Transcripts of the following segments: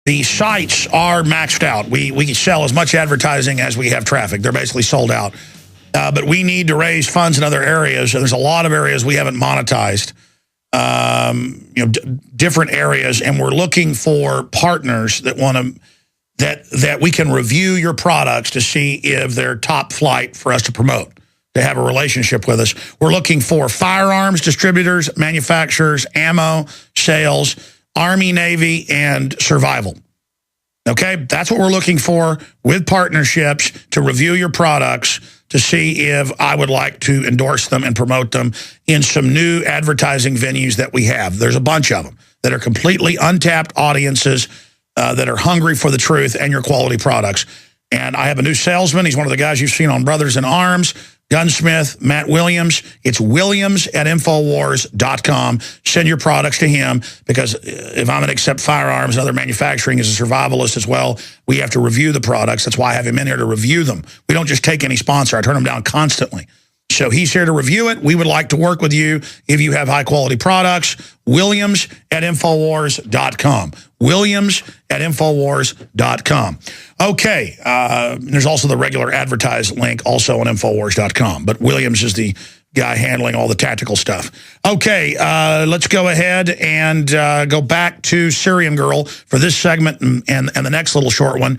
The sites are maxed out. We sell as much advertising as we have traffic. They're basically sold out. But we need to raise funds in other areas. There's a lot of areas we haven't monetized, different areas, and we're looking for partners that want to that we can review your products to see if they're top flight for us to promote, to have a relationship with us. We're looking for firearms distributors, manufacturers, ammo, sales, Army, Navy, and survival. Okay, that's what we're looking for with partnerships to review your products to see if I would like to endorse them and promote them in some new advertising venues that we have. There's a bunch of them that are completely untapped audiences that are hungry for the truth and your quality products. And I have a new salesman. He's one of the guys you've seen on Brothers in Arms, Gunsmith, Matt Williams. It's Williams@Infowars.com. Send your products to him, because if I'm going to accept firearms and other manufacturing as a survivalist as well, we have to review the products. That's why I have him in here to review them. We don't just take any sponsor. I turn them down constantly. So he's here to review it. We would like to work with you if you have high-quality products. Williams@Infowars.com. Williams@Infowars.com. Okay, there's also the regular advertise link also on Infowars.com, but Williams is the guy handling all the tactical stuff. Okay, let's go ahead and go back to Syrian Girl for this segment and the next little short one.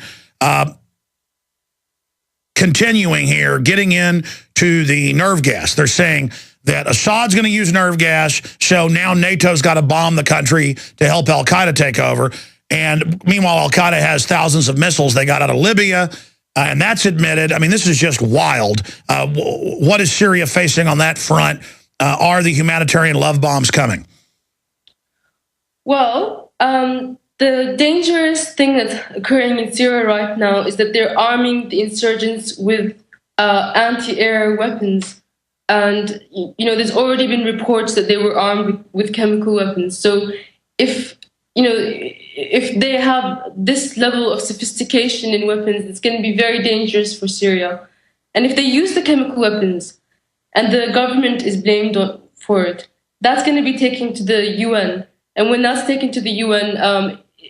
Continuing here, getting into the nerve gas. They're saying that Assad's going to use nerve gas, so now NATO's got to bomb the country to help al-Qaeda take over. And meanwhile, al-Qaeda has thousands of missiles they got out of Libya, and that's admitted. I mean, this is just wild. What is Syria facing on that front? Are the humanitarian love bombs coming? Well, the dangerous thing that's occurring in Syria right now is that they're arming the insurgents with anti-air weapons. And, there's already been reports that they were armed with chemical weapons. So if they have this level of sophistication in weapons, it's going to be very dangerous for Syria. And if they use the chemical weapons and the government is blamed for it, that's going to be taken to the UN. And when that's taken to the UN,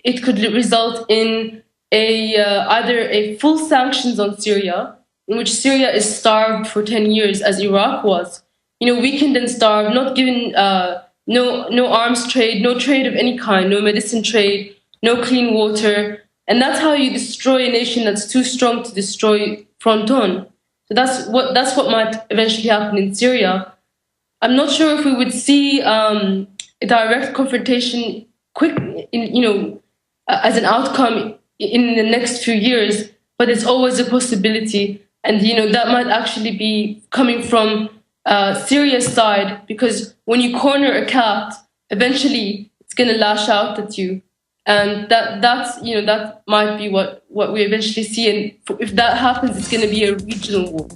it could result in either a full sanctions on Syria, in which Syria is starved for 10 years, as Iraq was, weakened and starved, not given no arms trade, no trade of any kind, no medicine trade, no clean water. And that's how you destroy a nation that's too strong to destroy front on. So that's what might eventually happen in Syria. I'm not sure if we would see a direct confrontation as an outcome in the next few years, but it's always a possibility. And, that might actually be coming from Syria's side, because when you corner a cat, eventually it's going to lash out at you. And that might be what we eventually see. And if that happens, it's going to be a regional war.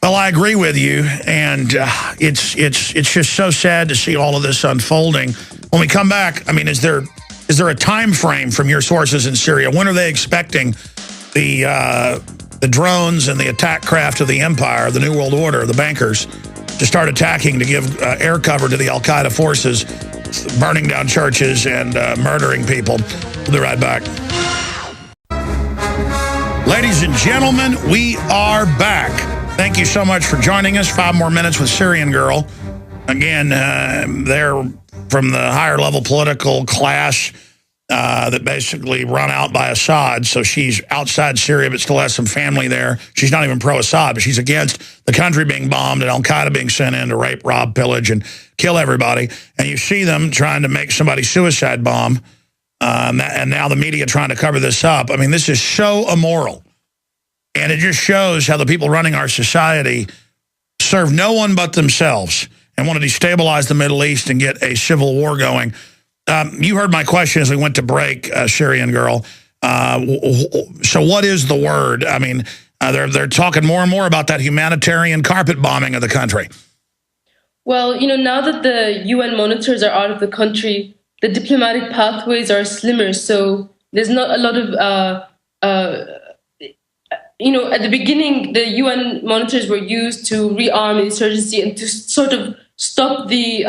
Well, I agree with you, and it's just so sad to see all of this unfolding. When we come back, I mean, is there a time frame from your sources in Syria? When are they expecting the drones and the attack craft of the empire, the New World Order, the bankers, to start attacking, to give air cover to the al-Qaeda forces, burning down churches and murdering people? We'll be right back. Ladies and gentlemen, we are back. Thank you so much for joining us. 5 more minutes with Syrian Girl. Again, they're from the higher level political class that basically run out by Assad. So she's outside Syria but still has some family there. She's not even pro-Assad, but she's against the country being bombed and al-Qaeda being sent in to rape, rob, pillage, and kill everybody. And you see them trying to make somebody suicide bomb. And now the media trying to cover this up. I mean, this is so immoral. And it just shows how the people running our society serve no one but themselves and want to destabilize the Middle East and get a civil war going. You heard my question as we went to break, Syrian Girl. So what is the word? I mean, they're talking more and more about that humanitarian carpet bombing of the country. Well, now that the UN monitors are out of the country, the diplomatic pathways are slimmer. So there's not a lot of... at the beginning, the UN monitors were used to rearm insurgency and to sort of stop the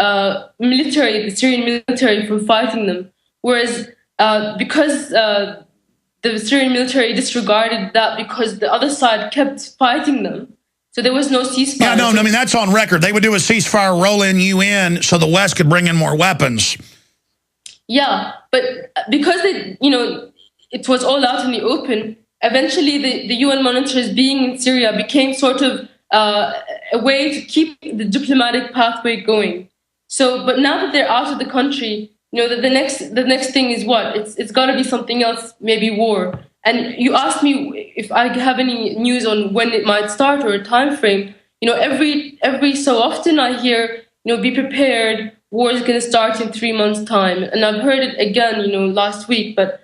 Syrian military from fighting them. Whereas because the Syrian military disregarded that because the other side kept fighting them, so there was no ceasefire. Yeah, no, I mean, that's on record. They would do a ceasefire, roll in UN, so the West could bring in more weapons. Yeah, but because it was all out in the open, eventually the UN monitors being in Syria became sort of a way to keep the diplomatic pathway going. So, but now that they're out of the country, the next thing is what? It's got to be something else, maybe war. And you asked me if I have any news on when it might start or a time frame. Every so often I hear, be prepared. War is going to start in 3 months' time, and I've heard it again, last week. But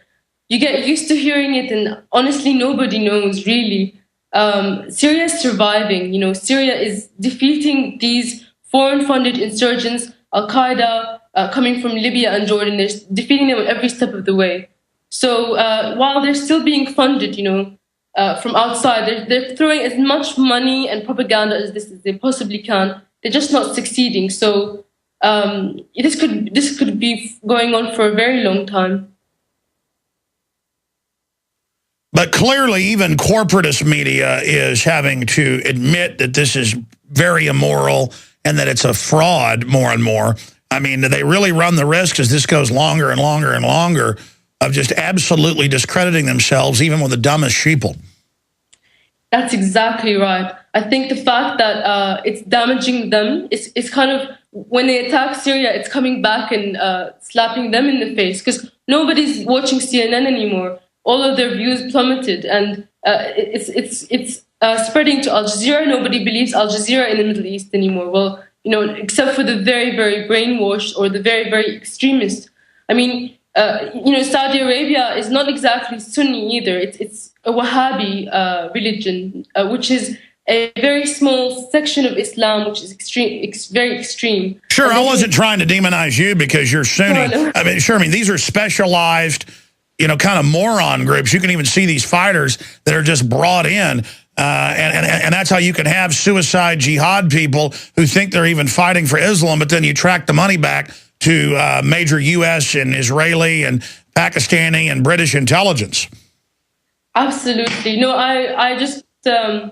you get used to hearing it, and honestly, nobody knows really. Syria is surviving. Syria is defeating these foreign-funded insurgents, Al Qaeda, coming from Libya and Jordan. They're defeating them every step of the way. So while they're still being funded, from outside, they're throwing as much money and propaganda as they possibly can. They're just not succeeding. So this could be going on for a very long time. But clearly, even corporatist media is having to admit that this is very immoral and that it's a fraud more and more. I mean, they really run the risk as this goes longer and longer and longer of just absolutely discrediting themselves, even with the dumbest sheeple. That's exactly right. I think the fact that it's damaging them, it's kind of, when they attack Syria, it's coming back and slapping them in the face, because nobody's watching CNN anymore. All of their views plummeted, and it's spreading to Al Jazeera. Nobody believes Al Jazeera in the Middle East anymore. Well, except for the very, very brainwashed or the very, very extremist. I mean, Saudi Arabia is not exactly Sunni either. It's a Wahhabi religion, which is a very small section of Islam, which is very extreme. Sure, I wasn't trying to demonize you because you're Sunni. No. I mean, these are specialized, kind of moron groups. You can even see these fighters that are just brought in. And that's how you can have suicide jihad people who think they're even fighting for Islam, but then you track the money back to major U.S. and Israeli and Pakistani and British intelligence. Absolutely. No, I just, I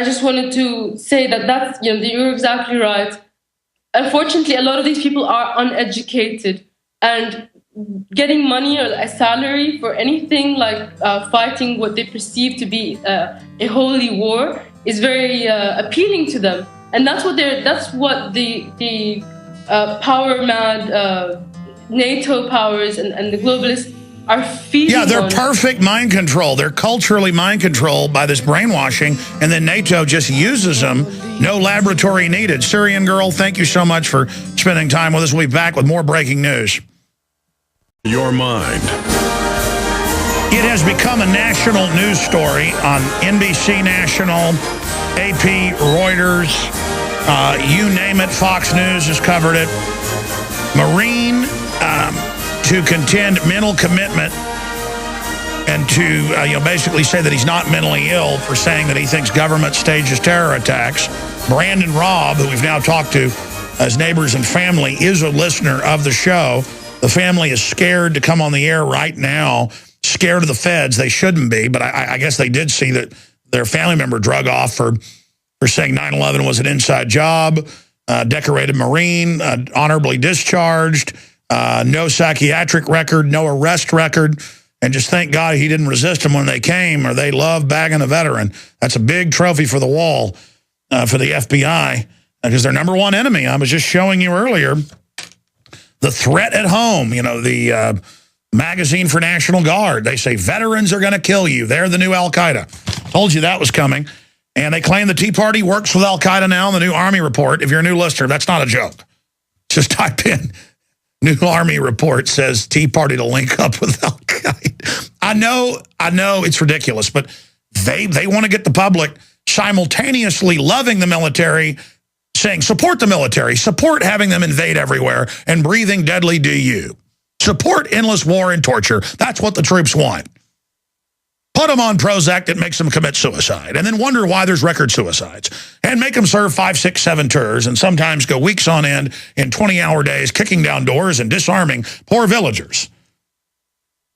just wanted to say that's, you're exactly right. Unfortunately, a lot of these people are uneducated, and getting money or a salary for anything like fighting what they perceive to be a holy war is very appealing to them, and that's what the power mad NATO powers and the globalists are feeding. Yeah, they're perfect mind control. They're culturally mind controlled by this brainwashing, and then NATO just uses them. No laboratory needed. Syrian Girl, thank you so much for spending time with us. We'll be back with more breaking news. Your mind. It has become a national news story on NBC National, AP, Reuters, you name it. Fox News has covered it. Marine to contend mental commitment and to basically say that he's not mentally ill for saying that he thinks government stages terror attacks. Brandon Robb, who we've now talked to as neighbors and family, is a listener of the show. The family is scared to come on the air right now, scared of the feds. They shouldn't be, but I guess they did see that their family member drug off for saying 9/11 was an inside job, decorated Marine, honorably discharged, no psychiatric record, no arrest record, and just thank God he didn't resist them when they came, or they love bagging a veteran. That's a big trophy for the wall for the FBI, because their number one enemy. I was just showing you earlier the threat at home, the magazine for National Guard. They say veterans are going to kill you. They're the new Al-Qaeda. Told you that was coming. And they claim the Tea Party works with Al-Qaeda now in the new Army report. If you're a new listener, that's not a joke. Just type in new Army report says Tea Party to link up with Al-Qaeda. I know it's ridiculous, but they want to get the public simultaneously loving the military, saying support the military, support having them invade everywhere, and breathing deadly DU. Support endless war and torture. That's what the troops want. put them on Prozac that makes them commit suicide, and then wonder why there's record suicides, and make them serve 5, 6, 7 tours, and sometimes go weeks on end in 20-hour days, kicking down doors and disarming poor villagers.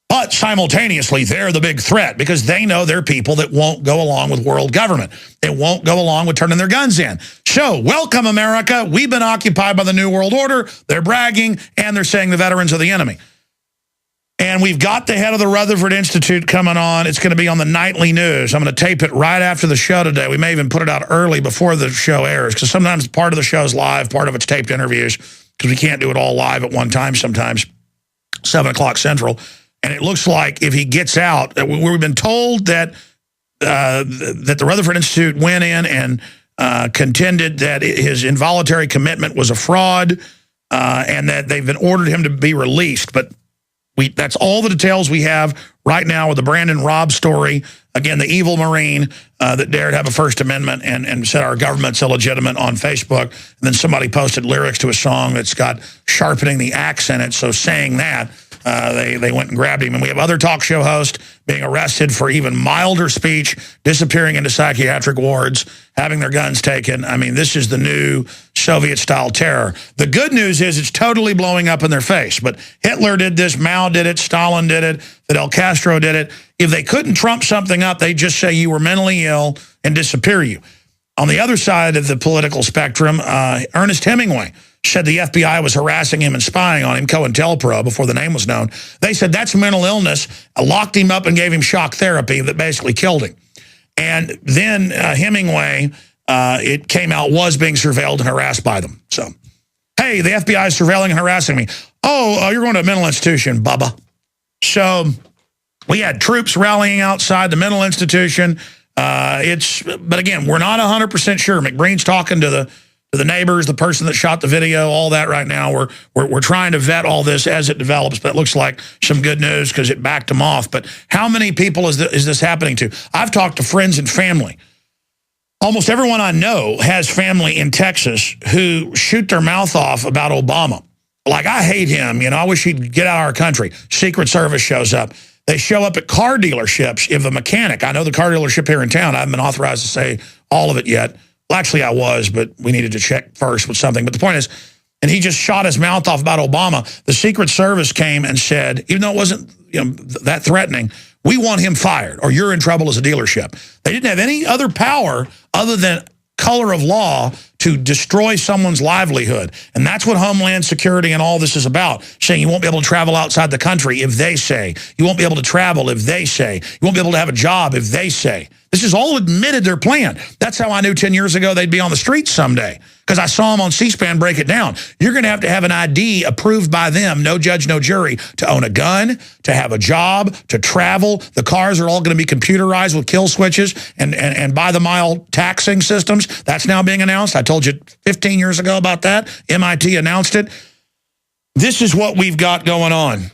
But simultaneously, they're the big threat because they know they're people that won't go along with world government. They won't go along with turning their guns in. So, welcome, America. We've been occupied by the New World Order. They're bragging, and they're saying the veterans are the enemy. And we've got the head of the Rutherford Institute coming on. It's going to be on the nightly news. I'm going to tape it right after the show today. We may even put it out early before the show airs because sometimes part of the show's live, part of it's taped interviews because we can't do it all live at one time sometimes, 7 o'clock Central. And it looks like if he gets out, we've been told that that the Rutherford Institute went in and contended that his involuntary commitment was a fraud and that they've been ordered him to be released. But that's all the details we have right now with the Brandon Robb story. Again, the evil Marine that dared have a First Amendment and said our government's illegitimate on Facebook. And then somebody posted lyrics to a song that's got sharpening the axe in it. So saying that, they went and grabbed him. And we have other talk show hosts being arrested for even milder speech, disappearing into psychiatric wards, having their guns taken. I mean, this is the new Soviet-style terror. The good news is it's totally blowing up in their face. But Hitler did this, Mao did it, Stalin did it, Fidel Castro did it. If they couldn't trump something up, they'd just say you were mentally ill and disappear you. On the other side of the political spectrum, Ernest Hemingway said the FBI was harassing him and spying on him, COINTELPRO, before the name was known. They said that's mental illness, locked him up and gave him shock therapy that basically killed him. And then Hemingway, it came out, was being surveilled and harassed by them. So, hey, the FBI is surveilling and harassing me. Oh, you're going to a mental institution, Bubba. So we had troops rallying outside the mental institution. But again, we're not 100% sure. McBreen's talking to the neighbors, the person that shot the video, all that right now. We're trying to vet all this as it develops, but it looks like some good news because it backed them off. But how many people is this happening to? I've talked to friends and family. Almost everyone I know has family in Texas who shoot their mouth off about Obama. Like, I hate him. You know, I wish he'd get out of our country. Secret Service shows up. They show up at car dealerships. If a mechanic, I know the car dealership here in town, I haven't been authorized to say all of it yet. Well, actually, I was, but we needed to check first with something. But the point is, and he just shot his mouth off about Obama. The Secret Service came and said, even though it wasn't that threatening, we want him fired or you're in trouble as a dealership. They didn't have any other power other than color of law to destroy someone's livelihood. And that's what Homeland Security and all this is about, saying you won't be able to travel outside the country if they say. You won't be able to travel if they say. You won't be able to have a job if they say. This is all admitted their plan. That's how I knew 10 years ago they'd be on the streets someday, because I saw them on C-SPAN break it down. You're going to have an ID approved by them, no judge, no jury, to own a gun, to have a job, to travel. The cars are all going to be computerized with kill switches and by-the-mile taxing systems. That's now being announced. I told you 15 years ago about that. MIT announced it. This is what we've got going on.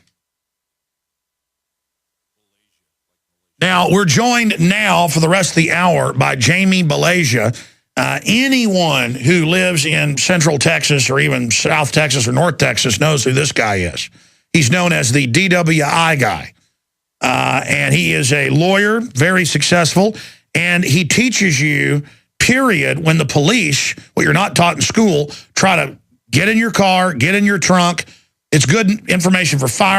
Now, we're joined now for the rest of the hour by Jamie Balagia. Anyone who lives in Central Texas or even South Texas or North Texas knows who this guy is. He's known as the DWI guy. And he is a lawyer, very successful, and he teaches you, period, when the police, what you're not taught in school, try to get in your car, get in your trunk. It's good information for fire.